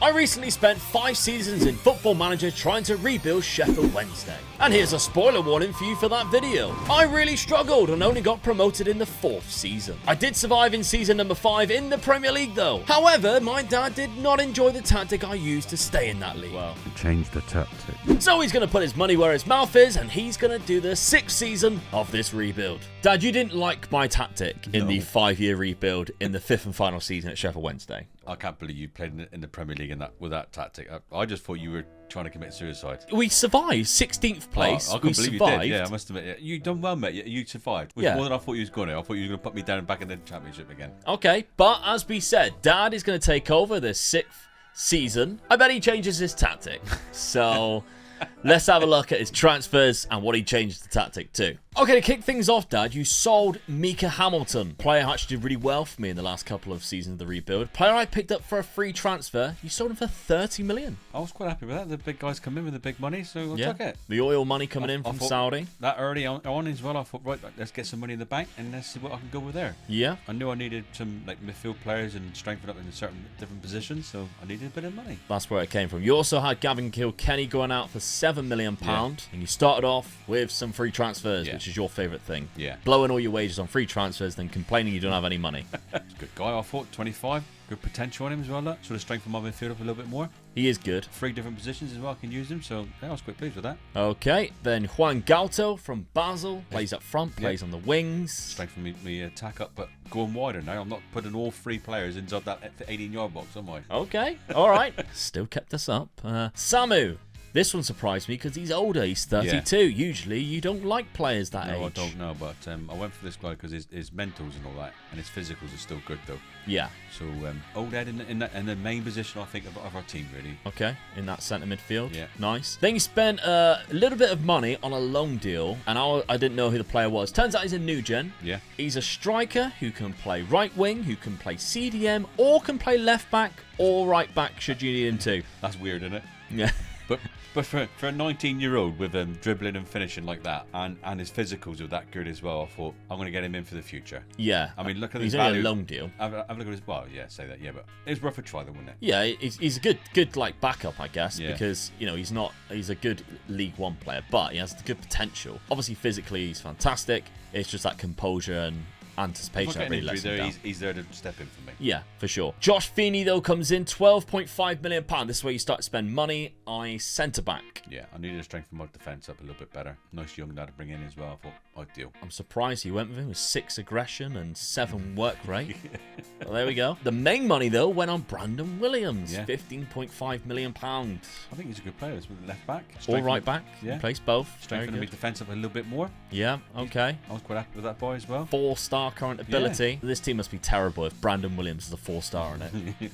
I recently spent 5 seasons in Football Manager trying to rebuild Sheffield Wednesday. And here's a spoiler warning for you for that video. I really struggled and only got promoted in the 4th season. I did survive in season number 5 in the Premier League though. However, my dad did not enjoy the tactic I used to stay in that league. Well, change the tactic. So he's going to put his money where his mouth is and he's going to do the 6th season of this rebuild. Dad, you didn't like my tactic in the 5-year rebuild in the 5th and final season at Sheffield Wednesday. I can't believe you played in the Premier League with that tactic. I just thought you were trying to commit suicide. We survived 16th place. I can't believe you did. Yeah, I must admit. Yeah. You done well, mate. You survived. Which more than I thought you was going to. I thought you were going to put me down back in the Championship again. Okay, but as we said, Dad is going to take over this 6th season. I bet he changes his tactic. So let's have a look at his transfers and what he changed the tactic to. Okay, to kick things off, Dad, you sold Mika Hamilton. Player who actually did really well for me in the last couple of seasons of the rebuild. Player I picked up for a free transfer. You sold him for 30 million. I was quite happy with that. The big guys come in with the big money, so I took it. The oil money coming in from Saudi. That early on as well, I thought, right, let's get some money in the bank and let's see what I can go with there. Yeah. I knew I needed some like midfield players and strengthen up in certain different positions, so I needed a bit of money. That's where it came from. You also had Gavin Kilkenny going out for £7 million, and you started off with some free transfers, which is your favourite thing. Yeah. Blowing all your wages on free transfers, then complaining you don't have any money. He's a good guy, I thought. 25. Good potential on him as well. Look. Sort of strengthen my midfield up a little bit more. He is good. 3 different positions as well. I can use him. So yeah, I was quite pleased with that. Okay. Then Juan Galto from Basel. Plays up front. Plays on the wings. Strengthen me attack up, but going wider now. I'm not putting all 3 players inside that 18-yard box, am I? Okay. All right. Still kept us up. Samu. This one surprised me because he's older. He's 32. Yeah. Usually, you don't like players that age. No, I don't know, but I went for this guy because his mentals and all that, and his physicals are still good though. Yeah. So old Ed in the main position, I think, of our team really. Okay, in that centre midfield. Yeah. Nice. Then you spent a little bit of money on a loan deal, and I didn't know who the player was. Turns out he's a new gen. Yeah. He's a striker who can play right wing, who can play CDM, or can play left back or right back should you need him to. That's weird, isn't it? Yeah. But for a 19-year-old with dribbling and finishing like that, and his physicals are that good as well, I thought I'm going to get him in for the future. Yeah. I mean, look at his value. He's only a loan deal. Have a look at his. Well, yeah, say that. Yeah, but it was worth a try, though, wasn't it? Yeah, he's a good like backup, I guess, because he's a good League One player, but he has the good potential. Obviously, physically, he's fantastic. It's just that composure and anticipation that really lets him down. He's there to step in for me. Yeah, for sure. Josh Feeney, though, comes in £12.5 million. This is where you start to spend money on a centre-back. Yeah, I needed to strengthen my defence up a little bit better. Nice young lad to bring in as well. I thought, ideal. I'm surprised he went with him with 6 aggression and 7 work rate. Well, there we go. The main money, though, went on Brandon Williams. £15.5 million. I think he's a good player. He's left back. Or right back. Yeah. Plays both. Strengthening his defence up a little bit more. Yeah, okay. I was quite happy with that boy as well. 4-star current ability. Yeah. This team must be terrible if Brandon Williams is a 4-star in it.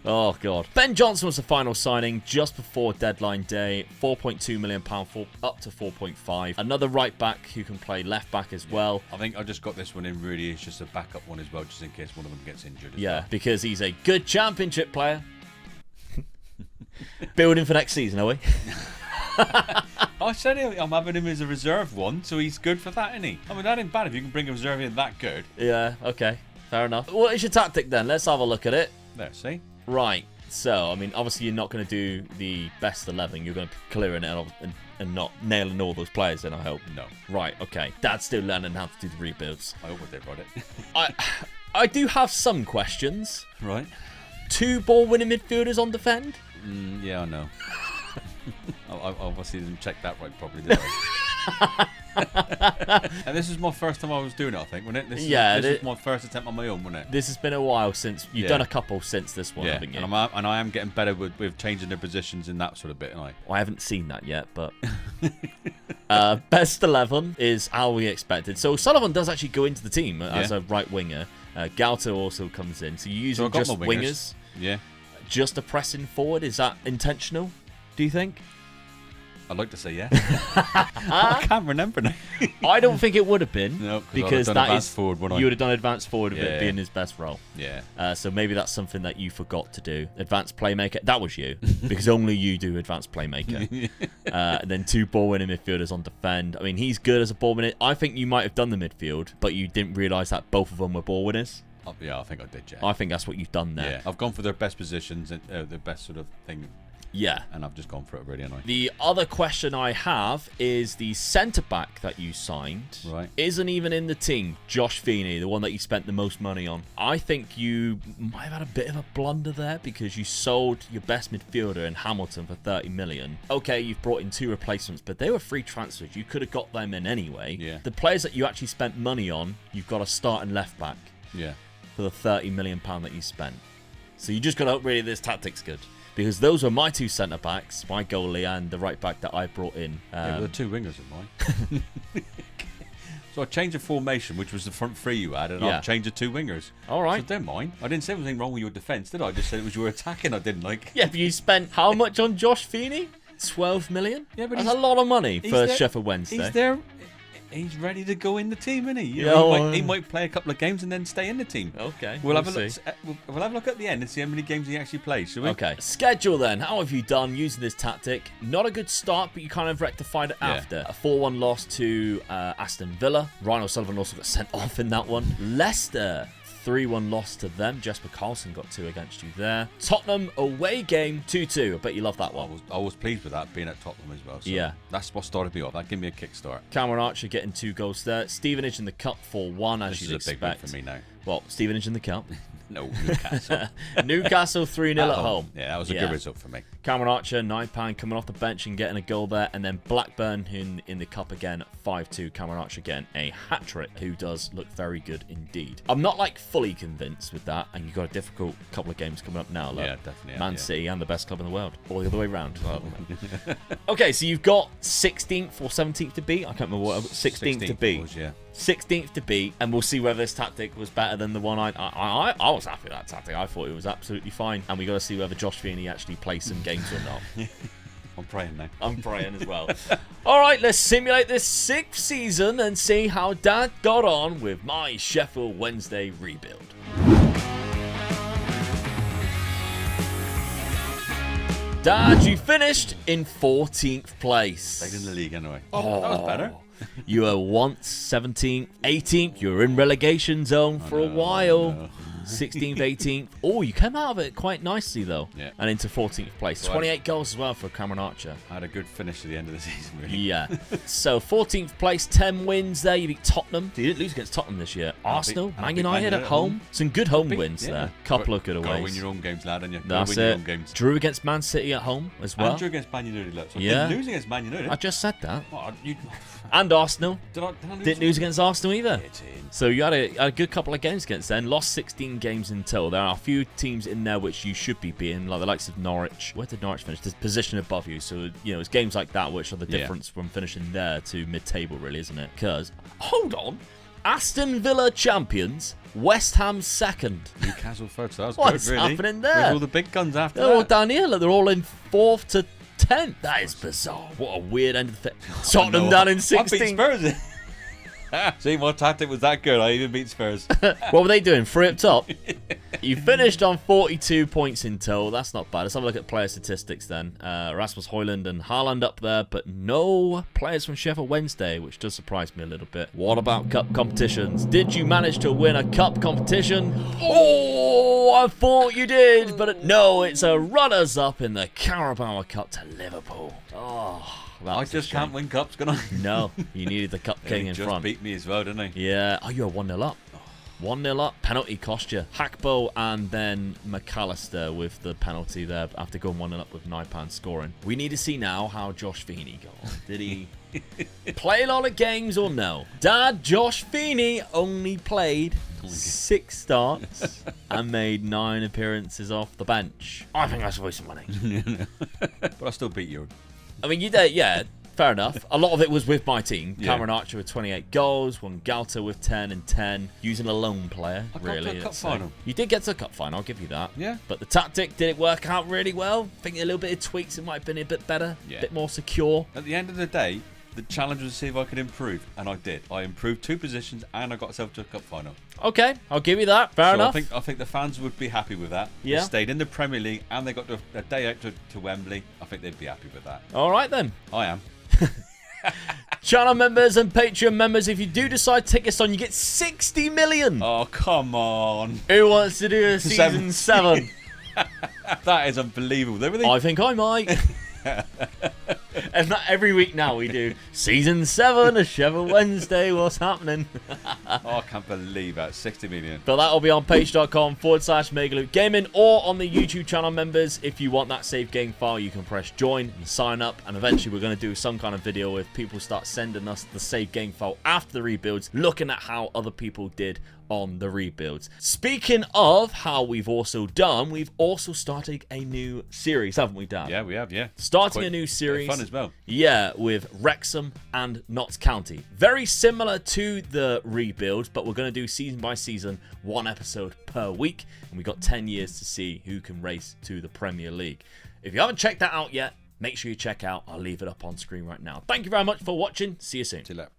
Oh, God. Ben Johnson was the final signing just before deadline day. £4.2 million up to 4.5. Another right back who can play left back as well. I think I just got this one in really. It's just a backup one as well, just in case one of them gets injured. Because he's a good championship player. Building for next season, are we? I said I'm having him as a reserve one, so he's good for that, isn't he? I mean, that ain't bad if you can bring a reserve in that good. Yeah, okay. Fair enough. What is your tactic then? Let's have a look at it. There, see? Right. So, I mean, obviously you're not going to do the best 11. You're going to clear it and not nailing all those players then, I hope. No. Right, okay. Dad's still learning how to do the rebuilds. I hope they brought it. I do have some questions. Right. 2 ball-winning midfielders on defend? Yeah, I know. I obviously didn't check that right properly, did I? And this is my first time I was doing it, I think, wasn't it? This is my first attempt on my own, wasn't it? This has been a while since you've done a couple since this one, haven't you? And I am getting better with changing their positions in that sort of bit, aren't I? Well, I haven't seen that yet, but best 11 is how we expected. So Sullivan does actually go into the team as a right winger. Galto also comes in. So you're using just wingers. Yeah. Just a pressing forward. Is that intentional, do you think? I'd like to say yeah. I can't remember now. I don't think it would have been. No, because that is forward, you would have done advanced forward of it being his best role. Yeah. So maybe that's something that you forgot to do. Advanced playmaker. That was you, because only you do advanced playmaker. And then 2 ball-winning midfielders on defend. I mean, he's good as a ball winner. I think you might have done the midfield, but you didn't realise that both of them were ball winners. Yeah, I think I did, yeah. I think that's what you've done there. Yeah, I've gone for their best positions and their best sort of thing. Yeah. And I've just gone for it, really, haven't I? The other question I have is the centre-back that you signed isn't even in the team. Josh Feeney, the one that you spent the most money on. I think you might have had a bit of a blunder there because you sold your best midfielder in Hamilton for 30 million. Okay, you've brought in 2 replacements, but they were free transfers. You could have got them in anyway. Yeah. The players that you actually spent money on, you've got a starting left-back for the 30 million pound that you spent. So you just got to hope really this tactic's good. Because those were my 2 centre-backs, my goalie and the right-back that I brought in. Yeah, there were 2 wingers of mine. So I changed the formation, which was the front 3 you had, and I've changed the 2 wingers. All right. So they're mine. I didn't say anything wrong with your defence, did I? I just said it was your attacking I didn't like. Yeah, but you spent how much on Josh Feeney? 12 million? Yeah, but that's a lot of money for there, Sheffield Wednesday. He's there. He's ready to go in the team, isn't he? He might play a couple of games and then stay in the team. Okay, we'll have a look. We'll have a look at the end and see how many games he actually plays, shall we? Okay. Schedule then. How have you done using this tactic? Not a good start, but you kind of rectified it after. A 4-1 loss to Aston Villa. Ryan O'Sullivan also got sent off in that one. Leicester. 3-1 loss to them. Jesper Karlsson got 2 against you there. Tottenham away game 2-2. I bet you love that one. I was pleased with that, being at Tottenham as well. So yeah. That's what started me off. That gave me a kickstart. Cameron Archer getting 2 goals there. Stevenage in the Cup 4-1 as you'd expect. This is a big win for me now. Well, Stevenage in the Cup. No, Newcastle. Newcastle 3-0 at home. Yeah, that was a good result for me. Cameron Archer, £9 coming off the bench and getting a goal there. And then Blackburn in the Cup again, 5-2. Cameron Archer getting a hat-trick, who does look very good indeed. I'm not like fully convinced with that. And you've got a difficult couple of games coming up now. Look. Yeah, definitely. Man City and the best club in the world. All the other way around. Okay, so you've got 16th or 17th to beat. I can't remember what. 16th to beat. Was, yeah. 16th to beat, and we'll see whether this tactic was better than the one I was happy with that tactic. I thought it was absolutely fine, and we got to see whether Josh Feeney actually plays some games or not. I'm praying now. I'm praying as well. All right, let's simulate this 6th season and see how Dad got on with my Sheffield Wednesday rebuild. Dad, you finished in 14th place. Stayed in the league anyway. Oh, that was better. You were once 17th, 18th. You were in relegation zone for a while. 16th, 18th. Oh, you came out of it quite nicely, though. Yeah. And into 14th place. So 28 goals as well for Cameron Archer. I had a good finish at the end of the season, really. Yeah. So 14th place, 10 wins there. You beat Tottenham. You didn't lose against Tottenham this year. Arsenal, Man United at home. Some good home wins there. Couple of good aways. Gotta win your own games, lad, and you That's win it. your own games. Drew against Man City at home as well. And drew against Man United, look. So yeah. Didn't lose against Man United. I just said that. Oh, and Arsenal. Did I Didn't lose against Arsenal either. Yeah, so you had a good couple of games against them. Lost 16 games in total. There are a few teams in there which you should be beating, like the likes of Norwich. Where did Norwich finish? There's position above you. So, you know, it's games like that which are the difference from finishing there to mid-table, really, isn't it? Because, hold on, Aston Villa champions, West Ham second. Newcastle first. So that was What's good, really. happening there? With all the big guns after They're all down here. Look, they're all in 4th to 10th. That is bizarre. What a weird end of the Tottenham down in 16th. I beat Spurs. See, my tactic was that good. I even beat Spurs. What were they doing? 3 up top? You finished on 42 points in total. That's not bad. Let's have a look at player statistics then. Rasmus Højlund and Haaland up there, but no players from Sheffield Wednesday, which does surprise me a little bit. What about cup competitions? Did you manage to win a cup competition? Oh, I thought you did, but no, it's a runners-up in the Carabao Cup to Liverpool. Oh. I just can't win cups, can I? No, you needed the cup king in front. He just beat me as well, didn't he? Yeah. Oh, you were 1-0 up. 1-0 up. Penalty cost you. Hackbo and then McAllister with the penalty there after going 1-0 up with £9 scoring. We need to see now how Josh Feeney got on. Did he play a lot of games or no? Dad, Josh Feeney only played 6 starts and made 9 appearances off the bench. I think that's a waste of money. But I still beat you. I mean, you did, yeah, fair enough. A lot of it was with my team. Yeah. Cameron Archer with 28 goals, Juan Galta with 10 and 10, using a lone player, I really. got to the cup final. You did get to the cup final, I'll give you that. Yeah. But the tactic, did it work out really well? I think a little bit of tweaks, it might have been a bit better, a bit more secure. At the end of the day, the challenge was to see if I could improve, and I did. I improved 2 positions, and I got myself to a cup final. Okay, I'll give you that. Fair enough. I think the fans would be happy with that. Yeah. They stayed in the Premier League, and they got a day out to Wembley. I think they'd be happy with that. All right, then. I am. Channel members and Patreon members, if you do decide to take us on, you get 60 million. Oh, come on. Who wants to do a season 7? That is unbelievable. I think I might. If not every week now, we do season 7 of Sheffield Wednesday. What's happening? Oh, I can't believe that. 60 million. But that'll be on page.com/Megaloot Gaming or on the YouTube channel members. If you want that save game file, you can press join and sign up. And eventually, we're going to do some kind of video where people start sending us the save game file after the rebuilds, looking at how other people did on the rebuilds. Speaking of how we've also done, we've also started a new series, haven't we, Dan? Yeah, we have, yeah. Starting a new series. Fun as well. Yeah, with Wrexham and Notts County. Very similar to the rebuild, but we're going to do season by season, 1 episode per week. And we've got 10 years to see who can race to the Premier League. If you haven't checked that out yet, make sure you check out. I'll leave it up on screen right now. Thank you very much for watching. See you soon. See you later.